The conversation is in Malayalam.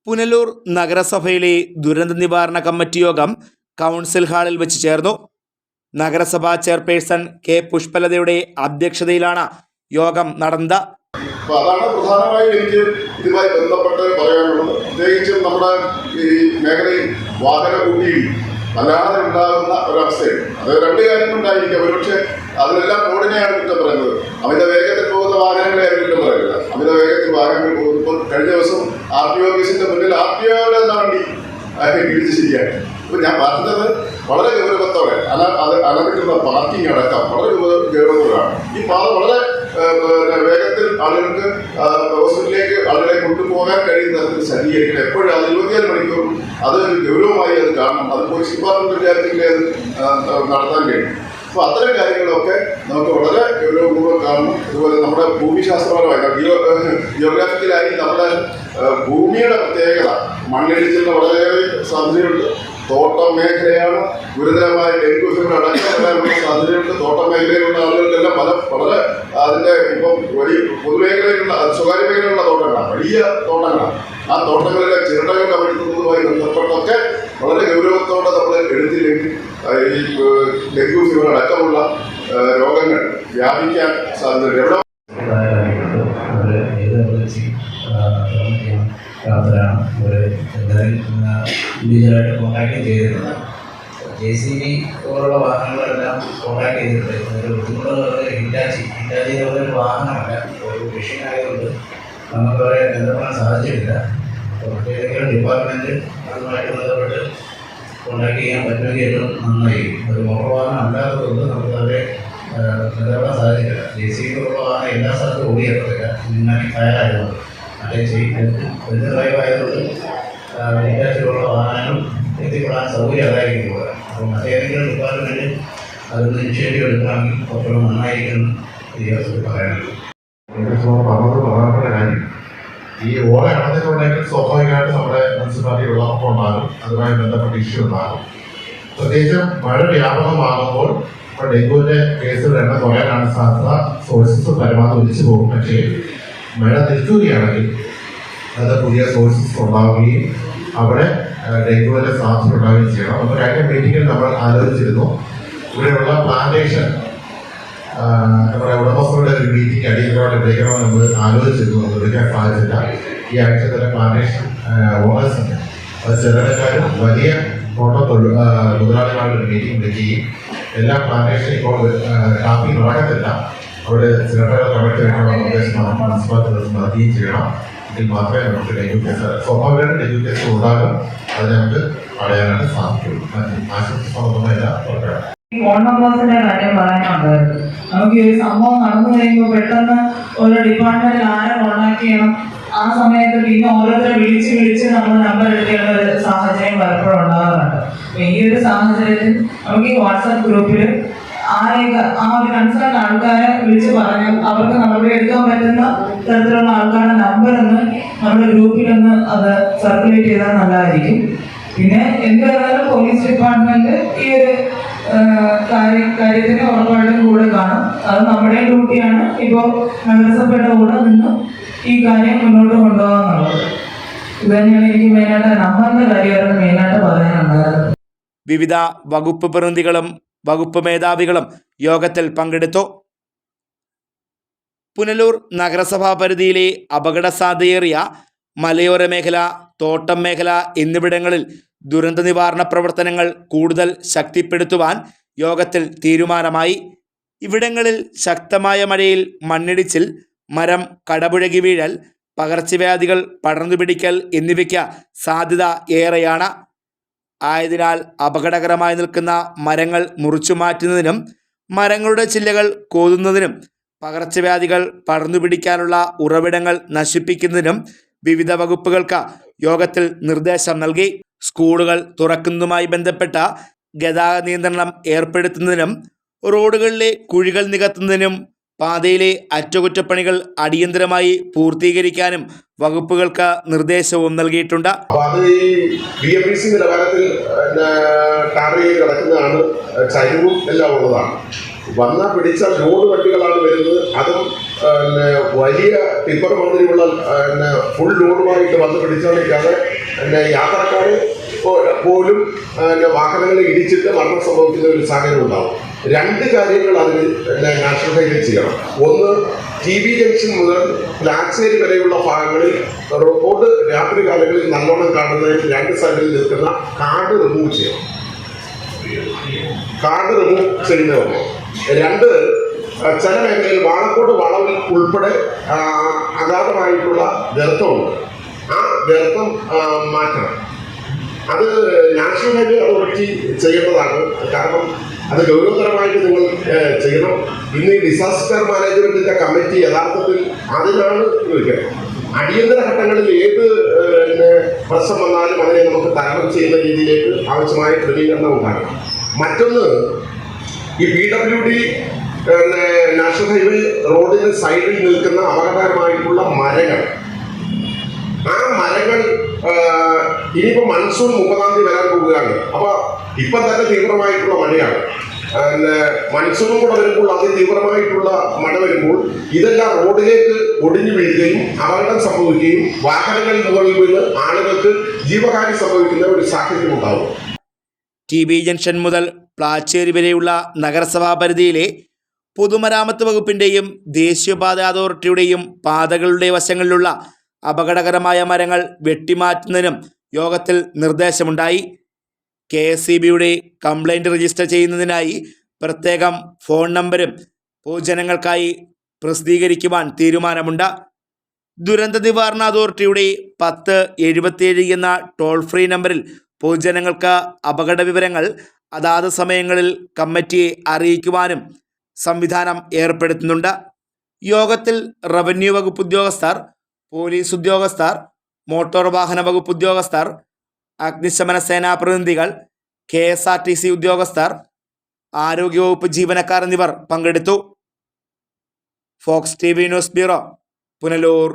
പുനലൂർ നഗരസഭയിലെ ദുരന്ത നിവാരണ കമ്മിറ്റി യോഗം കൗൺസിൽ ഹാളിൽ വെച്ച് ചേർന്നു. നഗരസഭാ ചെയർപേഴ്സൺ കെ പുഷ്പലതയുടെ അധ്യക്ഷതയിലാണ് യോഗം നടന്നത്. അതാണ് പ്രധാനമായും എനിക്ക് ഇതുമായി ബന്ധപ്പെട്ട് പറയാനുള്ളത്. പ്രത്യേകിച്ചും നമ്മുടെ ഈ മേഖലയിൽ വാഹന കൂട്ടിയിൽ വല്ലാതെ ഉണ്ടാകുന്ന ഒരവസ്ഥയാണ്. അത് രണ്ട് കാര്യങ്ങളുണ്ടായിരിക്കും. ഒരുപക്ഷെ അതിലെല്ലാം റോഡിനെയാണ് കുറ്റം പറയുന്നത്. അമിത വേഗത്തിൽ പോകുന്ന വാഹനങ്ങളെ കുറ്റം പറയുന്നത്. അമിത വേഗത്തിൽ വാഹനങ്ങൾ പോകുമ്പോൾ കഴിഞ്ഞ ദിവസം RTO ഓഫീസിന്റെ മുന്നിൽ RTOയുടെ വണ്ടി പിടിച്ച് ശരിയാണ്. അപ്പോൾ ഞാൻ പറഞ്ഞത് വളരെ ഗൗരവത്തോടെ അലനിക്കുന്ന പാർക്കിംഗ് അടക്കം വളരെ ഗൗരവത്തോടാണ്. ഈ പാത വളരെ വേഗത്തിൽ ആളുകൾക്ക് ഹോസ്പിറ്റലിലേക്ക് ആളുകളെ കൊണ്ടുപോകാൻ കഴിയുന്ന തരത്തിൽ സജ്ജീകരിക്കണം. എപ്പോഴും അത് 24 മണിക്കൂറും അതൊരു ഗൗരവമായി അത് കാണണം. അത് പോലീസ് ഡിപ്പാർട്ട്മെന്റ് വിചാരിച്ചെങ്കിലേ അത് നടത്താൻ കഴിയും. അപ്പോൾ അത്തരം കാര്യങ്ങളൊക്കെ നമുക്ക് വളരെ ഗൗരവപൂർവ്വം കാണണം. അതുപോലെ നമ്മുടെ ഭൂമിശാസ്ത്രപരമായി ജിയോഗ്രാഫിക്കലായി നമ്മുടെ ഭൂമിയുടെ പ്രത്യേകത മണ്ണിടിച്ചിലിന് വളരെയേറെ സാധ്യതയുണ്ട്. തോട്ടം മേഖലയാണ്. ഗുരുതരമായ ഡെങ്കു ഫീവർ അടക്കം വരാനുള്ള സാധ്യതയുണ്ട്. തോട്ടം മേഖലയിലുള്ള ആളുകൾക്കെല്ലാം വളരെ അതിൻ്റെ ഇപ്പം വലിയ പൊതുമേഖലയിലുള്ള സ്വകാര്യ മേഖലയിലുള്ള തോട്ടങ്ങളാണ്, വലിയ തോട്ടങ്ങളാണ്. ആ തോട്ടങ്ങളിലെ ചിരട്ടകൾ കവിഴ്ത്തുന്നതുമായി ബന്ധപ്പെട്ടൊക്കെ വളരെ ഗൗരവത്തോടെ നമ്മൾ എടുത്തില്ലെങ്കിൽ ഈ ഡെങ്കു ഫീവർ അടക്കമുള്ള രോഗങ്ങൾ വ്യാപിക്കാൻ സാധ്യതയുണ്ട്. ഇൻഡിവിജ്വലായിട്ട് കോൺടാക്ട് ചെയ്തിട്ടുണ്ട്. JCB പോലുള്ള വാഹനങ്ങളെല്ലാം കോൺടാക്ട് ചെയ്തിട്ടുണ്ട്. അതിൽ ബുദ്ധിമുട്ടുള്ളത് ഹിറ്റാച്ചി പോലൊരു വാഹനമല്ല, ഒരു മെഷീനായതുകൊണ്ട് നമുക്ക് അവരെ ബന്ധപ്പെടാൻ സാധിച്ചിട്ടില്ല. ഏതെങ്കിലും ഡിപ്പാർട്ട്മെൻറ്റ് അതുമായിട്ട് ബന്ധപ്പെട്ട് കോൺടാക്ട് ചെയ്യാൻ പറ്റുമെങ്കിൽ ഏറ്റവും നന്നായിരിക്കും. ഒരു മോട്ടോർ വാഹനം അല്ലാത്തതുകൊണ്ട് നമുക്ക് അവരെ ബന്ധപ്പെടാൻ സാധിക്കില്ല. JCB പോലുള്ള വാഹനം എല്ലാ സ്ഥലത്തും ഓടിയെത്തത്തില്ല. ഇങ്ങനെ ഫയറായതുകൊണ്ട് വലിയ ഡ്രൈവായതുകൊണ്ട് ഹിറ്റാച്ചിലുള്ള വാഹനങ്ങൾ എത്തിപ്പെടാൻ സൗകര്യം അതായിരിക്കും പോകാൻ. അപ്പോൾ മറ്റേതെങ്കിലും ഡിപ്പാർട്ട്മെൻറ്റ് അതൊന്ന് ഇനിഷ്യേറ്റീവ് എടുക്കണമെങ്കിൽ കുറച്ചുകൂടെ നന്നായിരിക്കും ഈ അവസരത്തിൽ പറയാനുള്ളത്. പറഞ്ഞത് പ്രധാനപ്പെട്ട കാര്യം, ഈ ഓല അടഞ്ഞിട്ടുണ്ടെങ്കിൽ സ്വാഭാവികമായിട്ട് നമ്മുടെ മുനിസിപ്പാലിറ്റി വെള്ളപ്പൊക്കം ഉണ്ടാകും. അതുമായി ബന്ധപ്പെട്ട ഇഷ്യൂ ഉണ്ടാകും. പ്രത്യേകിച്ചും മഴ വ്യാപകമാകുമ്പോൾ ഇപ്പോൾ ഡെങ്കുവിൻ്റെ കേസുകൾ എണ്ണം കുറയാനാണ് സാധ്യത. സോഴ്സസ് പരമാവധി ഒലിച്ചു പോകും. പക്ഷേ മഴ നിൽക്കുകയാണെങ്കിൽ അത് പുതിയ സോഴ്സസ് ഉണ്ടാവുകയും അവിടെ ഡെങ്കുവിൻ്റെ സാധ്യത ഉണ്ടാവുകയും ചെയ്യണം. അപ്പോൾ കഴിഞ്ഞ മീറ്റിങ്ങിൽ നമ്മൾ ആലോചിച്ചിരുന്നു, ഇവിടെയുള്ള പ്ലാന്റേഷൻ നമ്മുടെ ഉടമസ്ഥരുടെ ഒരു മീറ്റിംഗ് അടിയന്തരമായിട്ട് വിളിക്കണമെന്ന് നമ്മൾ ആലോചിച്ചിരുന്നു. നമ്മൾ വിളിക്കാൻ സാധിച്ചില്ല. ഈ ആഴ്ച തന്നെ പ്ലാന്റേഷൻ ഓണേഴ്സ് ഉണ്ട്, അത് ചെറുകിടക്കാരും വലിയ തോട്ടം മുതലാളികളുടെ മീറ്റിംഗ് വിളിക്കുകയും എല്ലാ പ്ലാന്റേഷൻ ഇപ്പോൾ കാപ്പി നടക്കത്തില്ല, അവിടെ ചിരട്ടകൾ കമഴ്ത്തി വെക്കാനുള്ള നിർദ്ദേശം മുനിസിപ്പാലിറ്റി നടത്തുകയും ചെയ്യണം. എങ്കിൽ മാത്രമേ നമുക്ക് ഡെങ്കു കേസ് സ്വാഭാവികമായിട്ട് ഡെങ്കു കേസ് ഉണ്ടാകും. അത് നമുക്ക് പറയാനായിട്ട് സാധിക്കുള്ളൂ. ആശുപത്രി ഫോൺ നമ്പേഴ്സിന്റെ കാര്യം പറയാനുണ്ടായിരുന്നു. നമുക്ക് ഈ ഒരു സംഭവം നടന്നു കഴിയുമ്പോൾ പെട്ടെന്ന് ഓരോ ഡിപ്പാർട്ട്മെന്റിൽ ആരെ കോൺടാക്ട് ചെയ്യണം, ആ സമയത്ത് പിന്നെ ഓരോരുത്തരെ വിളിച്ച് നമ്മൾ നമ്പർ എടുക്കേണ്ട ഒരു സാഹചര്യം പലപ്പോഴും ഉണ്ടാകാറുണ്ട്. ഈ ഒരു സാഹചര്യത്തിൽ നമുക്ക് ഈ വാട്സാപ്പ് ഗ്രൂപ്പിൽ ആരെയൊക്കെ ആ ഒരു കൺസേൺ ആൾക്കാരെ വിളിച്ച് പറഞ്ഞാൽ അവർക്ക് നടപടി എടുക്കാൻ പറ്റുന്ന തരത്തിലുള്ള ആൾക്കാരുടെ നമ്പർ ഒന്ന് നമ്മുടെ ഗ്രൂപ്പിലൊന്ന് അത് സർക്കുലേറ്റ് ചെയ്താൽ നല്ലതായിരിക്കും. പിന്നെ എന്ത് പറഞ്ഞാലും പോലീസ് ഡിപ്പാർട്ട്മെന്റ് ഈ ഒരു കാര്യത്തിന് ഉറപ്പായിട്ടും കൂടെ കാണും. അത് നമ്മുടെ ഡ്യൂട്ടിയാണ്. ഇപ്പോൾ നഗരസഭയുടെ കൂടെ നിന്ന് ഈ കാര്യം മുന്നോട്ട് കൊണ്ടുപോകാന്നുള്ളത്. ഇത് തന്നെയാണ് എനിക്ക് മെയിനായിട്ട് നമ്പറിന്റെ കാര്യമായിരുന്നു മെയിനായിട്ട് പറയാനുണ്ടായിരുന്നത്. വിവിധ വകുപ്പ് പ്രതിനിധികളും വകുപ്പ് മേധാവികളും യോഗത്തിൽ പങ്കെടുത്തു. പുനലൂർ നഗരസഭാ പരിധിയിലെ അപകട സാധ്യതയേറിയ മലയോര മേഖല, തോട്ടം മേഖല എന്നിവിടങ്ങളിൽ ദുരന്ത നിവാരണ പ്രവർത്തനങ്ങൾ കൂടുതൽ ശക്തിപ്പെടുത്തുവാൻ യോഗത്തിൽ തീരുമാനമായി. ഇവിടങ്ങളിൽ ശക്തമായ മഴയിൽ മണ്ണിടിച്ചിൽ, മരം കടപുഴകി വീഴൽ, പകർച്ചവ്യാധികൾ പടർന്നു പിടിക്കൽ എന്നിവയ്ക്ക് സാധ്യത ഏറെയാണ്. ആയതിനാൽ അപകടകരമായി നിൽക്കുന്ന മരങ്ങൾ മുറിച്ചു മാറ്റുന്നതിനും മരങ്ങളുടെ ചില്ലകൾ കോതുന്നതിനും പകർച്ചവ്യാധികൾ പടർന്നു പിടിക്കാനുള്ള ഉറവിടങ്ങൾ നശിപ്പിക്കുന്നതിനും വിവിധ വകുപ്പുകൾക്ക് യോഗത്തിൽ നിർദ്ദേശം നൽകി. സ്കൂളുകൾ തുറക്കുന്നതുമായി ബന്ധപ്പെട്ട ഗതാഗത നിയന്ത്രണം ഏർപ്പെടുത്തുന്നതിനും റോഡുകളിലെ കുഴികൾ നികത്തുന്നതിനും പാതയിലെ അറ്റകുറ്റപ്പണികൾ അടിയന്തരമായി പൂർത്തീകരിക്കാനും വകുപ്പുകൾക്ക് നിർദ്ദേശവും നൽകിയിട്ടുണ്ട്. അത് ഈ BMPC നിലവാരത്തിൽ ടാർ ചെയ്ത് കിടക്കുന്നതാണ്. ചരിവും എല്ലാം ഉള്ളതാണ്. വന്നാൽ പിടിച്ച ലോഡ് വണ്ടികളാണ് വരുന്നത്. അതും വലിയ ടിപ്പർ മാതിരിയുള്ള ഫുൾ ലോഡുമായിട്ട് വന്ന് പിടിച്ചാൽ യാത്രക്കാർ പോലും വാഹനങ്ങൾ ഇടിച്ചിട്ട് മരണം സംഭവിക്കുന്ന ഒരു സാഹചര്യം ഉണ്ടാവും. രണ്ട് കാര്യങ്ങൾ അതിന് നാഷണൽ ഹൈവേ ചെയ്യണം. ഒന്ന്, TB ജംഗ്ഷൻ മുതൽ പ്ലാച്ചേരി വരെയുള്ള ഭാഗങ്ങളിൽ റോഡ് രാത്രി കാലങ്ങളിൽ നല്ലോണം കാണുന്നതിന് രണ്ട് സൈഡിൽ നിൽക്കുന്ന കാർഡ് റിമൂവ് ചെയ്യണം. കാർഡ് റിമൂവ് ചെയ്യുന്നതാണ്. രണ്ട്, ചില മേഖലയിൽ വാളക്കോട് വളവിൽ ഉൾപ്പെടെ അഗാധമായിട്ടുള്ള ഗർത്തമുണ്ട്. ആ ഗർത്തം മാറ്റണം. അത് നാഷണൽ ഹൈവേ അതോറിറ്റി ചെയ്യേണ്ടതാണ്. കാരണം അത് ഗൗരവതരമായിട്ട് നിങ്ങൾ ചെയ്യണം. ഇന്ന് ഈ ഡിസാസ്റ്റർ മാനേജ്മെന്റിന്റെ കമ്മിറ്റി യഥാർത്ഥത്തിൽ അതിനാണ് ചോദിക്കുന്നത്. അടിയന്തര ഘട്ടങ്ങളിൽ ഏത് പ്രശ്നം വന്നാലും അതിനെ നമുക്ക് തരണം ചെയ്യുന്ന രീതിയിലേക്ക് ആവശ്യമായ ക്രമീകരണം ഉണ്ടാകണം. മറ്റൊന്ന്, ഈ PWD നാഷണൽ ഹൈവേ റോഡിന് സൈഡിൽ നിൽക്കുന്ന അപകടകരമായിട്ടുള്ള മരങ്ങൾ, ആ മരങ്ങൾ ഇനിയിപ്പോൾ മൺസൂൺ 30-ാം തീയതി വരാൻ പോവുകയാണ്. അപ്പോൾ ഇപ്പം തന്നെ തീവ്രമായിട്ടുള്ള മഴയാണ്. മൺസൂണും കൂടെ വരുമ്പോൾ അതിതീവ്രമായിട്ടുള്ള മഴ വരുമ്പോൾ ഇതെല്ലാം റോഡിലേക്ക് ഒടിഞ്ഞു വീഴുകയും അപകടം സംഭവിക്കുകയും വാഹനങ്ങളിൽ മുകളിൽ വീണ് ആളുകൾക്ക് ജീവഹാനി സംഭവിക്കുന്ന ഒരു സാഹചര്യം ഉണ്ടാവും. TB ജംഗ്ഷൻ മുതൽ പ്ലാച്ചേരി വരെയുള്ള നഗരസഭാ പരിധിയിലെ പൊതുമരാമത്ത് വകുപ്പിൻ്റെയും ദേശീയപാത അതോറിറ്റിയുടെയും പാതകളുടെ വശങ്ങളിലുള്ള അപകടകരമായ മരങ്ങൾ വെട്ടിമാറ്റുന്നതിനും യോഗത്തിൽ നിർദ്ദേശമുണ്ടായി. KSEBയുടെ കംപ്ലൈൻറ്റ് രജിസ്റ്റർ ചെയ്യുന്നതിനായി പ്രത്യേകം ഫോൺ നമ്പരും പൊതുജനങ്ങൾക്കായി പ്രസിദ്ധീകരിക്കുവാൻ തീരുമാനമുണ്ട്. ദുരന്ത നിവാരണ അതോറിറ്റിയുടെ 1077 എന്ന ടോൾ ഫ്രീ നമ്പറിൽ പൊതുജനങ്ങൾക്ക് അപകട വിവരങ്ങൾ അതാത് സമയങ്ങളിൽ കമ്മിറ്റിയെ അറിയിക്കുവാനും സംവിധാനം ഏർപ്പെടുത്തുന്നുണ്ട്. യോഗത്തിൽ റവന്യൂ വകുപ്പ് ഉദ്യോഗസ്ഥർ, പോലീസ് ഉദ്യോഗസ്ഥർ, മോട്ടോർ വാഹന വകുപ്പ് ഉദ്യോഗസ്ഥർ, അഗ്നിശമന സേനാ പ്രതിനിധികൾ, KSRTC ഉദ്യോഗസ്ഥർ, ആരോഗ്യവകുപ്പ് ജീവനക്കാർ എന്നിവർ പങ്കെടുത്തു. Fox TV news bureau, Punalur.